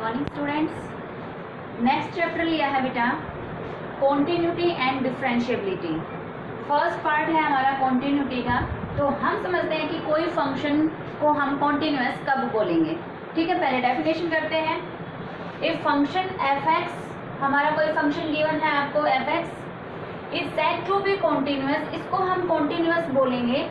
Morning students. Next chapter लिया है बेटा continuity and differentiability. First part है हमारा कॉन्टिन्यूटी का। तो हम समझते हैं कि कोई फंक्शन को हम कॉन्टिन्यूअस कब बोलेंगे। ठीक है, पहले डेफिनेशन करते हैं। इफ फंक्शन एफ एक्स, हमारा कोई फंक्शन गिवन है आपको f x is said to be continuous, इसको हम कॉन्टिन्यूअस बोलेंगे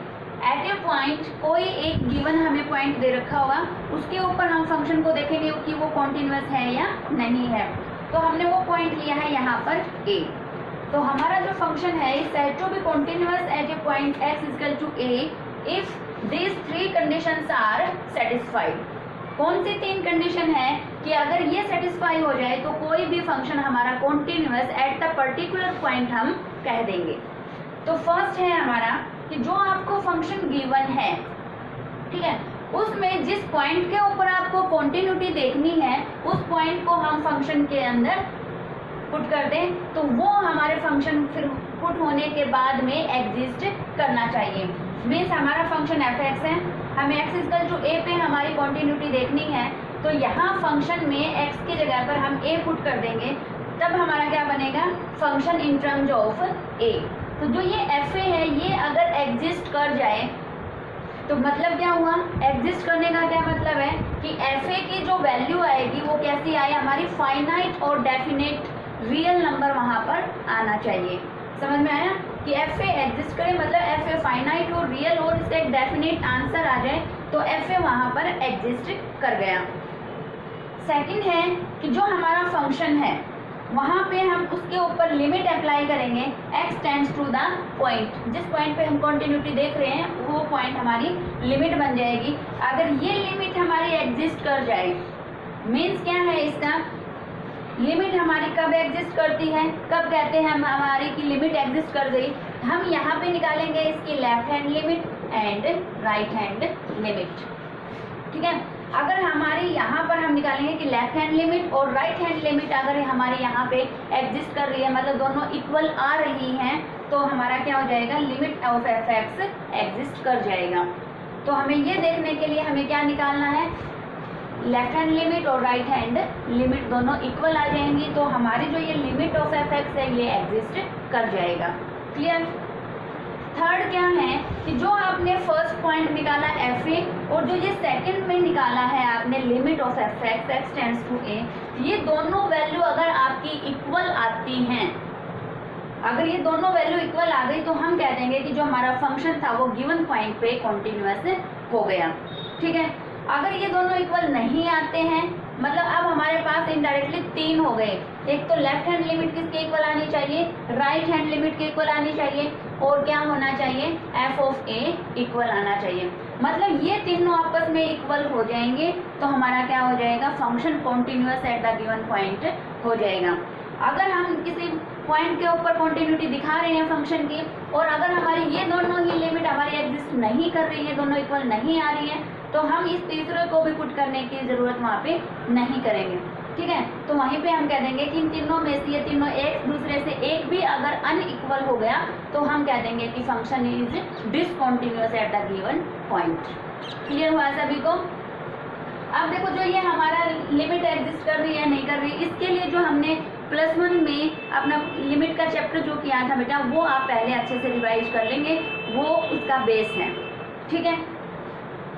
एट ए पॉइंट। कोई एक गिवन हमें पॉइंट दे रखा होगा, उसके ऊपर हम फंक्शन को देखेंगे कि वो कॉन्टिन्यूअस है या नहीं है। तो हमने वो पॉइंट लिया है यहाँ पर ए। तो हमारा जो फंक्शन है is said to be continuous at a point x equal to a if these three conditions are satisfied. कौन सी तीन कंडीशन है कि अगर ये सेटिस्फाई हो जाए तो कोई भी फंक्शन हमारा continuous at the particular point हम कह देंगे। तो फर्स्ट है हमारा कि जो आपको फंक्शन गिवन है, ठीक है, उसमें जिस पॉइंट के ऊपर आपको कॉन्टिन्यूटी देखनी है उस पॉइंट को हम फंक्शन के अंदर पुट कर दें तो वो हमारे फंक्शन फिर पुट होने के बाद में एग्जिस्ट करना चाहिए। मीन्स हमारा फंक्शन एफ एक्स है, हमें एक्स इक्वल टू ए पे हमारी कॉन्टिन्यूटी देखनी है, तो यहाँ फंक्शन में एक्स की जगह पर हम ए पुट कर देंगे, तब हमारा क्या बनेगा फंक्शन इन टर्म्स ऑफ ए। तो जो ये एफ ए है ये अगर एग्जिस्ट कर जाए तो मतलब क्या हुआ, एग्जिस्ट करने का क्या मतलब है कि एफ ए की जो वैल्यू आएगी वो कैसी आए, हमारी फाइनाइट और डेफिनेट रियल नंबर वहाँ पर आना चाहिए। समझ में आया कि एफ ए एग्जिस्ट करे मतलब एफ ए फाइनाइट और रियल और इसका एक डेफिनेट आंसर आ जाए तो एफ ए वहाँ पर एग्जिस्ट कर गया। सेकंड है कि जो हमारा फंक्शन है वहाँ पे हम उसके ऊपर लिमिट अप्लाई करेंगे x tends to the point. जिस पॉइंट पे हम कॉन्टिन्यूटी देख रहे हैं वो पॉइंट हमारी लिमिट बन जाएगी। अगर ये लिमिट हमारी एग्जिस्ट कर जाए, मीन्स क्या है इसका, लिमिट हमारी कब एग्जिस्ट करती है, कब कहते हैं हम हमारी की लिमिट एग्जिस्ट कर गई, हम यहाँ पे निकालेंगे इसकी left hand limit and right hand limit. ठीक है, अगर हमारी यहाँ पर हम निकालेंगे कि लेफ्ट हैंड लिमिट और राइट हैंड लिमिट अगर हमारे यहाँ पे एग्जिस्ट कर रही है मतलब दोनों इक्वल आ रही हैं तो हमारा क्या हो जाएगा, limit of F x exist कर जाएगा। तो हमें ये देखने के लिए हमें क्या निकालना है, लेफ्ट हैंड लिमिट और राइट हैंड लिमिट दोनों इक्वल आ जाएंगी तो हमारी जो ये लिमिट ऑफ एफ एक्स है ये एग्जिस्ट कर जाएगा। क्लियर। थर्ड क्या है कि जो आपने फर्स्ट पॉइंट निकाला एफ ए और जो ये सेकंड में निकाला है आपने limit of F X X tends to A, ये दोनों वैल्यू अगर आपकी इक्वल आती हैं, अगर ये दोनों वैल्यू इक्वल आ गई तो हम कह देंगे कि जो हमारा फंक्शन था वो गिवन पॉइंट पे कॉन्टिन्यूअस हो गया। ठीक है, अगर ये दोनों इक्वल नहीं आते हैं मतलब अब हमारे पास इनडायरेक्टली तीन हो गए, एक तो लेफ्ट हैंड लिमिट किसके इक्वल आनी चाहिए, राइट हैंड लिमिट के इक्वल आनी चाहिए और क्या होना चाहिए, एफ ऑफ ए इक्वल आना चाहिए। मतलब ये तीनों आपस में इक्वल हो जाएंगे तो हमारा क्या हो जाएगा, function continuous eight the given point हो जाएगा। अगर हम किसी पॉइंट के ऊपर कॉन्टिन्यूटी दिखा रहे हैं फंक्शन की और अगर हमारी ये दोनों ही लिमिट हमारी एग्जिस्ट नहीं कर रही है, दोनों इक्वल नहीं आ रही है, तो हम इस तीसरे को भी पुट करने की ज़रूरत वहाँ पे नहीं करेंगे। ठीक है, तो वहीं पे हम कह देंगे कि इन तीनों में से ये तीनों एक दूसरे से एक भी अगर अनइक्वल हो गया तो हम कह देंगे कि function is discontinuous eight the given point. Clear हुआ सभी को। अब देखो जो ये हमारा लिमिट एग्जिस्ट कर रही है नहीं कर रही, इसके लिए जो हमने +1 में अपना लिमिट का चैप्टर जो किया था बेटा वो आप पहले अच्छे से रिवाइज कर लेंगे, वो उसका बेस है। ठीक है,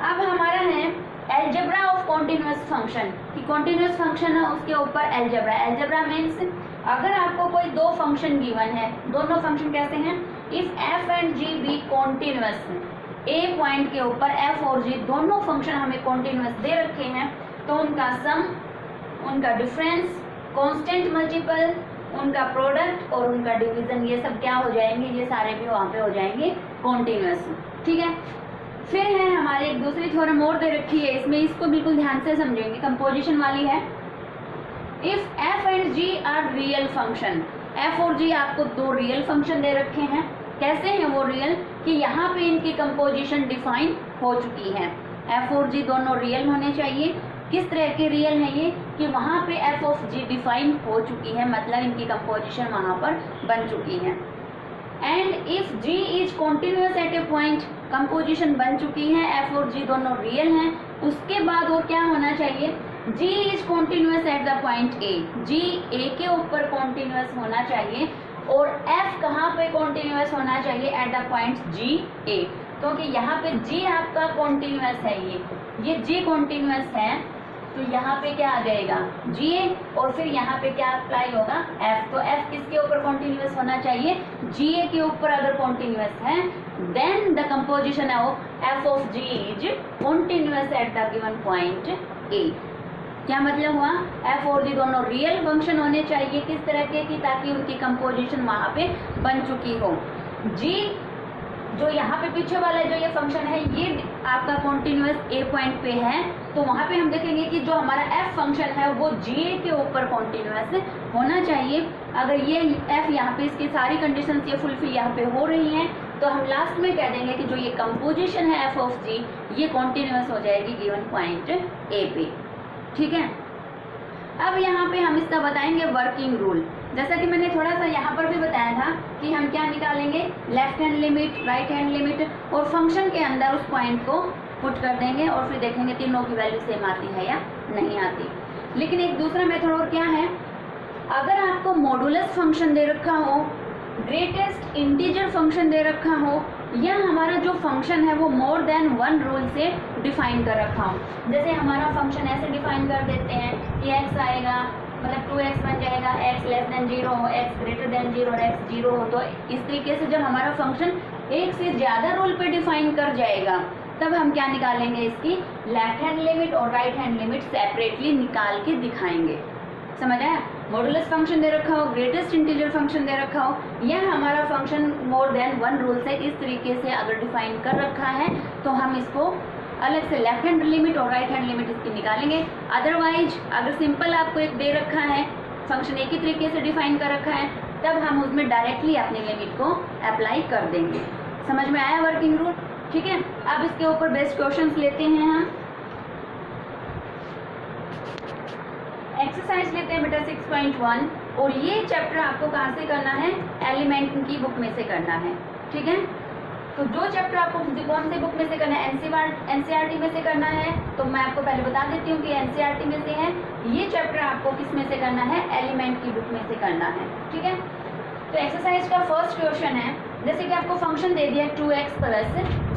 अब हमारा है एल्जेब्रा ऑफ कॉन्टिन्यूअस फंक्शन कि कॉन्टिन्यूअस फंक्शन है उसके ऊपर एल्जेब्रा। एल्जेब्रा मीन्स अगर आपको कोई दो फंक्शन गिवन है, दोनों फंक्शन कैसे हैं, if f and g be continuous, a point के ऊपर एफ और जी दोनों फंक्शन हमें कॉन्टिन्यूअस दे रखे हैं तो उनका सम, उनका डिफरेंस, कांस्टेंट मल्टीपल, उनका प्रोडक्ट और उनका डिवीजन, ये सब क्या हो जाएंगे, ये सारे भी वहाँ पे हो जाएंगे कॉन्टिन्यूअस। ठीक है, फिर है हमारे एक दूसरी थ्योरम और दे रखी है, इसमें इसको बिल्कुल ध्यान से समझेंगे, कंपोजिशन वाली है। If f and g are real function, f और जी आपको दो रियल फंक्शन दे रखे हैं, कैसे हैं वो रियल कि यहाँ पे इनकी कंपोजिशन डिफाइन हो चुकी है, एफ और जी दोनों रियल होने चाहिए। किस तरह के रियल है ये कि वहाँ पे एफ ऑफ जी डिफाइन हो चुकी है, मतलब इनकी कंपोजिशन वहाँ पर बन चुकी है। And if g is continuous at a point, composition बन चुकी है, एफ और जी दोनों रियल हैं। उसके बाद और क्या होना चाहिए, G is continuous at the point A, G A के ऊपर कॉन्टिन्यूस होना चाहिए और एफ कहाँ पे कॉन्टिन्यूस होना चाहिए, एट द पॉइंट जी ए, क्योंकि यहाँ पे जी आपका कॉन्टिन्यूस है, ये जी कॉन्टिन्यूस है, तो यहाँ पे क्या आ जाएगा जी ए और फिर यहाँ पे क्या अप्लाई होगा एफ। तो एफ किसके ऊपर कॉन्टिन्यूस होना चाहिए, जी ए के ऊपर अगर कॉन्टिन्यूस है then the composition of f of g is continuous at the given point a. क्या मतलब हुआ, एफ और जी दोनों रियल फंक्शन होने चाहिए, किस तरह के कि ताकि उनकी कंपोजिशन वहाँ पे बन चुकी हो। जी जो यहाँ पे पीछे वाला जो ये फंक्शन है ये आपका कॉन्टिन्यूस ए पॉइंट पे है, तो वहाँ पे हम देखेंगे कि जो हमारा एफ फंक्शन है वो जी के ऊपर कॉन्टिन्यूस होना चाहिए। अगर ये एफ यहाँ पे इसकी सारी कंडीशंस ये फुलफिल यहाँ पे हो रही हैं तो हम लास्ट में कह देंगे कि जो ये कंपोजिशन है एफ ऑफ जी ये कॉन्टिन्यूस हो जाएगी गिवन पॉइंट ए पे। ठीक है, अब यहाँ पे हम इसका बताएंगे वर्किंग रूल। जैसा कि मैंने थोड़ा सा यहाँ पर भी बताया था कि हम क्या निकालेंगे, left hand limit, right hand limit और फंक्शन के अंदर उस पॉइंट को पुट कर देंगे और फिर देखेंगे तीनों की वैल्यू सेम आती है या नहीं आती। लेकिन एक दूसरा मेथड और क्या है, अगर आपको मॉडुलस फंक्शन दे रखा हो, ग्रेटेस्ट इंटीजर फंक्शन दे रखा हो, या हमारा जो फंक्शन है वो मोर देन वन रूल से डिफाइन कर रखा हो। जैसे हमारा फंक्शन ऐसे डिफाइन कर देते हैं कि x आएगा मतलब 2x बन जाएगा, x लेस देन 0 हो, x ग्रेटर देन 0 और x 0 हो। तो इस तरीके से जब हमारा फंक्शन एक से ज़्यादा रूल पे डिफाइन कर जाएगा तब हम क्या निकालेंगे, इसकी लेफ्ट हैंड लिमिट और राइट हैंड लिमिट सेपरेटली निकाल के दिखाएंगे। समझ आया, मॉडुलस फंक्शन दे रखा हो, ग्रेटेस्ट इंटीजर फंक्शन दे रखा हो, या हमारा function more than one rule से इस तरीके से अगर डिफाइन कर रखा है तो हम इसको अलग से लेफ्ट हैंड लिमिट और राइट हैंड लिमिट इसकी निकालेंगे। अदरवाइज अगर सिंपल आपको एक दे रखा है फंक्शन एक ही तरीके से डिफाइन कर रखा है तब हम उसमें डायरेक्टली अपनी लिमिट को अप्लाई कर देंगे। समझ में आया वर्किंग रूल? ठीक है, अब इसके ऊपर बेस्ट क्वेश्चंस लेते हैं हम। एक्सरसाइज लेते हैं बेटा 6.1 और ये चैप्टर आपको कहाँ से करना है, एलिमेंट की बुक में से करना है। ठीक है, तो जो चैप्टर आपको कौन से बुक में से करना है, एनसीईआरटी में से करना है, तो मैं आपको पहले बता देती हूँ कि एनसीईआरटी में से है। ये चैप्टर आपको किस में से करना है, एलिमेंट की बुक में से करना है। ठीक है, तो एक्सरसाइज का फर्स्ट क्वेश्चन है, जैसे कि आपको फंक्शन दे दिया 2x +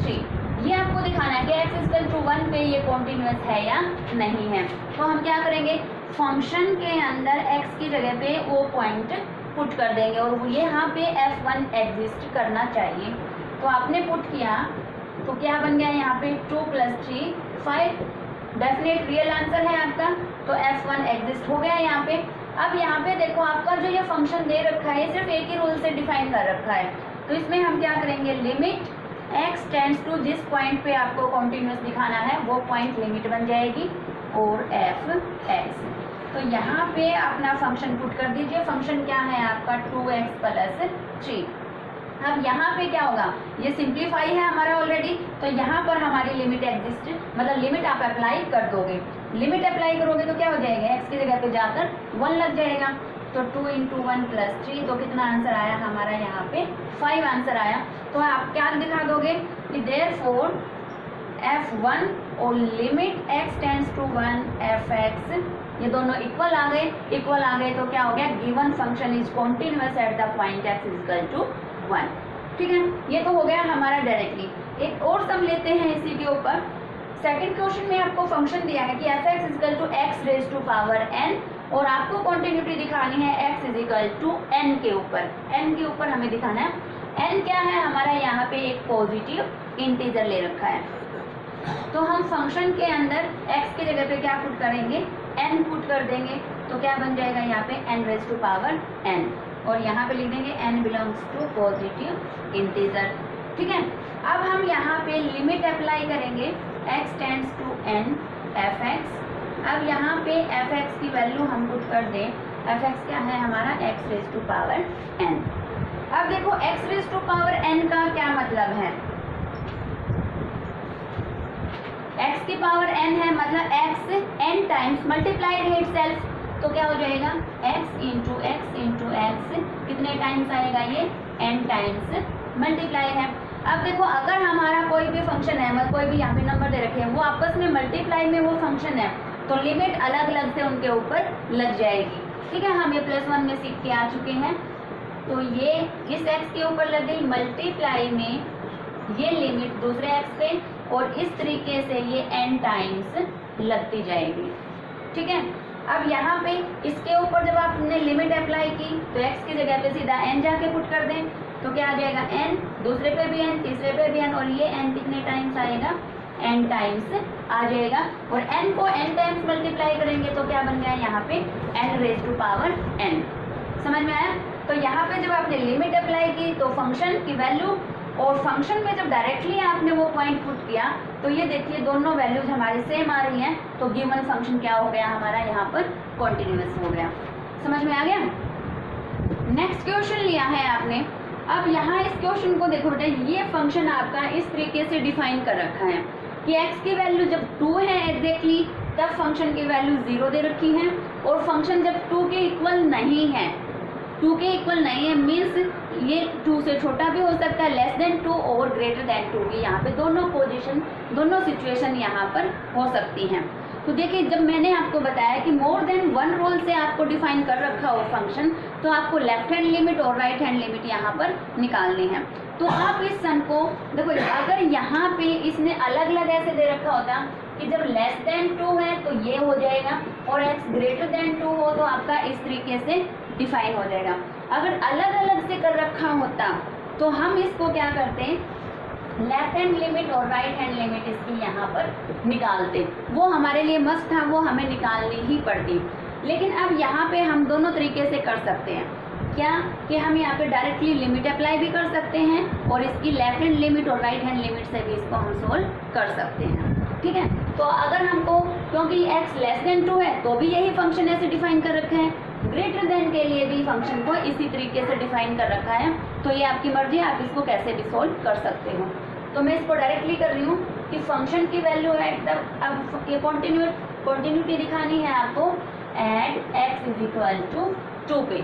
3, ये आपको दिखाना है कि x = 1 पे ये कॉन्टिन्यूस है या नहीं है। तो हम क्या करेंगे, फंक्शन के अंदर x की जगह पे वो पॉइंट पुट कर देंगे और वो यहाँ पे f1 एग्जिस्ट करना चाहिए। तो आपने पुट किया तो क्या बन गया, यहाँ पे 2 + 3 5, डेफिनेट रियल आंसर है आपका, तो f1 एग्जिस्ट हो गया यहाँ पे। अब यहाँ पे देखो आपका जो ये फंक्शन दे रखा है सिर्फ एक ही रूल से डिफाइन कर रखा है, तो इसमें हम क्या करेंगे, लिमिट x टेंड्स टू जिस पॉइंट पे आपको कॉन्टिन्यूस दिखाना है वो पॉइंट लिमिट बन जाएगी और f(x). तो यहाँ पे अपना फंक्शन पुट कर दीजिए। फंक्शन क्या है आपका 2x + 3। अब यहाँ पे क्या होगा, ये सिंप्लीफाई है हमारा ऑलरेडी, तो यहाँ पर हमारी लिमिट एग्जिस्ट, मतलब लिमिट आप अप्लाई कर दोगे। लिमिट अप्लाई करोगे तो क्या हो जाएगा, x की जगह पे जाकर 1 लग जाएगा, तो 2 × 1 + 3, तो कितना आंसर आया हमारा यहाँ पे 5 आंसर आया। तो आप क्या दिखा दोगे कि देयरफॉर f1 और limit x tends to 1 f(x) ये दोनों इक्वल आ गए, तो क्या हो गया, given function is continuous at the point x = 1। ठीक है, ये तो हो गया हमारा डायरेक्टली। एक और सम लेते हैं इसी के ऊपर। सेकंड क्वेश्चन में आपको फंक्शन दिया है कि f(x) = x⁻n और आपको कॉन्टिन्यूटी दिखानी है x = n के ऊपर। n के ऊपर हमें दिखाना है, n क्या है हमारा, यहाँ पे एक पॉजिटिव इंटीजर ले रखा है, तो हम फंक्शन के अंदर x की जगह पे क्या पुट करेंगे, n पुट कर देंगे, तो क्या बन जाएगा यहाँ पे n⁻n और यहाँ पे लिख देंगे n belongs to positive integer. ठीक है, अब हम यहाँ पे लिमिट अप्लाई करेंगे x tends to n f(x). अब यहाँ पे f(x) की वैल्यू हम पुट कर दें, f(x) क्या है हमारा x⁻n। अब देखो x⁻n का क्या मतलब है, x की पावर n है, मतलब x n टाइम्स मल्टीप्लाइड है इटसेल्फ, तो क्या हो जाएगा x × x कितने टाइम्स आएगा, ये n टाइम्स मल्टीप्लाई है। अब देखो अगर हमारा कोई भी फंक्शन है, मतलब कोई भी यहाँ पे नंबर दे रखे हैं, वो आपस में मल्टीप्लाई में वो फंक्शन है, तो लिमिट अलग अलग से उनके ऊपर लग जाएगी। ठीक है, हम ये +1 में सीख के आ चुके हैं। तो ये इस x के ऊपर लग गई, मल्टीप्लाई में ये लिमिट दूसरे x पे, और इस तरीके से ये n टाइम्स लगती जाएगी। ठीक है, अब यहाँ पे इसके ऊपर जब आपने लिमिट अप्लाई की तो x की जगह पे सीधा n जाके पुट कर दें, तो क्या आ जाएगा n, दूसरे पे भी n, तीसरे पे भी n, और ये n कितने टाइम्स आएगा, n टाइम्स आ जाएगा। और n को n टाइम्स मल्टीप्लाई करेंगे तो क्या बन गया यहाँ पे n⁻n। समझ में आया? तो यहाँ पे जब आपने लिमिट अप्लाई की तो फंक्शन की वैल्यू, और फंक्शन में जब डायरेक्टली आपने वो पॉइंट पुट किया तो ये देखिए दोनों वैल्यूज हमारे सेम आ रही हैं, तो गिवन फंक्शन क्या हो गया हमारा यहाँ पर कॉन्टिन्यूअस हो गया। समझ में आ गया? नेक्स्ट क्वेश्चन लिया है आपने। अब यहाँ इस क्वेश्चन को देखो बेटा, ये फंक्शन आपका इस तरीके से डिफाइन कर रखा है कि x की वैल्यू जब 2 है एग्जैक्टली तब फंक्शन की वैल्यू 0 दे रखी है, और फंक्शन जब 2 के इक्वल नहीं है, 2 के इक्वल नहीं है मीन्स ये 2 से छोटा भी हो सकता है, लेस देन 2 और ग्रेटर देन 2 की यहाँ पे दोनों पोजीशन, दोनों सिचुएशन यहाँ पर हो सकती हैं। तो देखिए जब मैंने आपको बताया कि मोर देन 1 रोल से आपको डिफाइन कर रखा हो फंक्शन, तो आपको लेफ्ट हैंड लिमिट और राइट हैंड लिमिट यहाँ पर निकालनी है। तो आप इस सन को देखो, अगर यहाँ पे इसने अलग अलग ऐसे दे रखा होता कि जब लेस देन 2 है तो ये हो जाएगा, और x ग्रेटर देन 2 हो तो आपका इस तरीके से डिफाइन हो जाएगा। अगर अलग अलग से कर रखा होता तो हम इसको क्या करते, लेफ्ट हैंड लिमिट और राइट हैंड लिमिट इसकी यहाँ पर निकालते, वो हमारे लिए मस्ट था, वो हमें निकालनी ही पड़ती। लेकिन अब यहाँ पे हम दोनों तरीके से कर सकते हैं, क्या कि हम यहाँ पे डायरेक्टली लिमिट अप्लाई भी कर सकते हैं, और इसकी लेफ्ट हैंड लिमिट और राइट हैंड लिमिट से भी इसको हम सोल्व कर सकते हैं। ठीक है, तो अगर हमको, क्योंकि x लेस देन 2 है तो भी यही फंक्शन ऐसे डिफाइन कर रखा है, ग्रेटर देन के लिए भी फंक्शन को इसी तरीके से डिफाइन कर रखा है, तो ये आपकी मर्जी है, आप इसको कैसे भी सोल्व कर सकते हो। तो मैं इसको डायरेक्टली कर रही हूँ कि फंक्शन की वैल्यू एट द, अब ये कॉन्टिन्यूटी दिखानी है आपको एट x = 2 पे।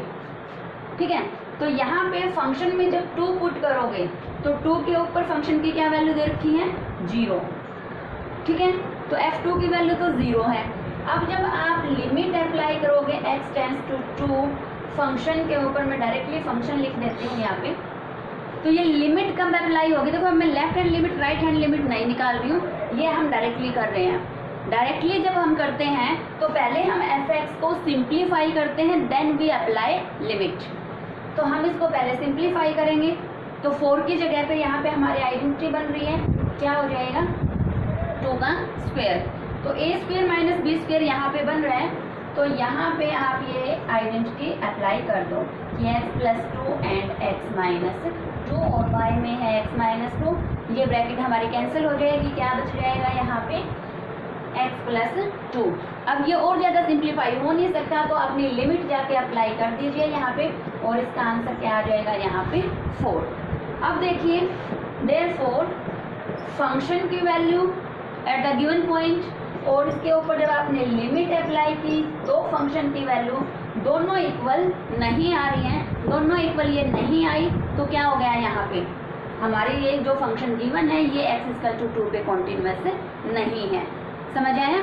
ठीक है, तो यहाँ पे फंक्शन में जब 2 पुट करोगे तो 2 के ऊपर फंक्शन की क्या वैल्यू दे रखी है, 0। ठीक है, तो f2 की वैल्यू तो 0 है। अब जब आप लिमिट अप्लाई करोगे x → 2 फंक्शन के ऊपर, मैं डायरेक्टली फंक्शन लिख देती हूँ यहाँ पे, तो ये लिमिट कब अप्लाई होगी, देखो अब मैं left hand limit right hand limit नहीं निकाल रही हूँ, ये हम डायरेक्टली कर रहे हैं। डायरेक्टली जब हम करते हैं तो पहले हम f(x) को सिंप्लीफाई करते हैं, देन वी अप्लाई लिमिट। तो हम इसको पहले सिंप्लीफाई करेंगे, तो 4 की जगह पे यहाँ पे हमारी आइडेंटिटी बन रही है, क्या हो जाएगा 2 का स्क्वायर, तो a² - b² यहाँ पे बन रहा है, तो यहाँ पे आप ये आइडेंटिटी अप्लाई कर दो कि x + 2 एंड x - 2, और y में है x - 2, ये ब्रैकेट हमारी कैंसिल हो जाएगी, क्या बच जाएगा यहाँ पे x + 2। अब ये और ज़्यादा सिंप्लीफाई हो नहीं सकता, तो अपनी लिमिट जाके अप्लाई कर दीजिए यहाँ पे, और इसका आंसर क्या आ जाएगा यहाँ पे 4। अब देखिए देयरफॉर फंक्शन की value eight the given point, और इसके ऊपर जब आपने लिमिट अप्लाई की तो फंक्शन की वैल्यू दोनों इक्वल नहीं आ रही हैं, दोनों इक्वल ये नहीं आई, तो क्या हो गया यहाँ पे हमारी ये जो फंक्शन गिवन है ये x = 2 पे कॉन्टिन्यूअस नहीं है। समझ आया?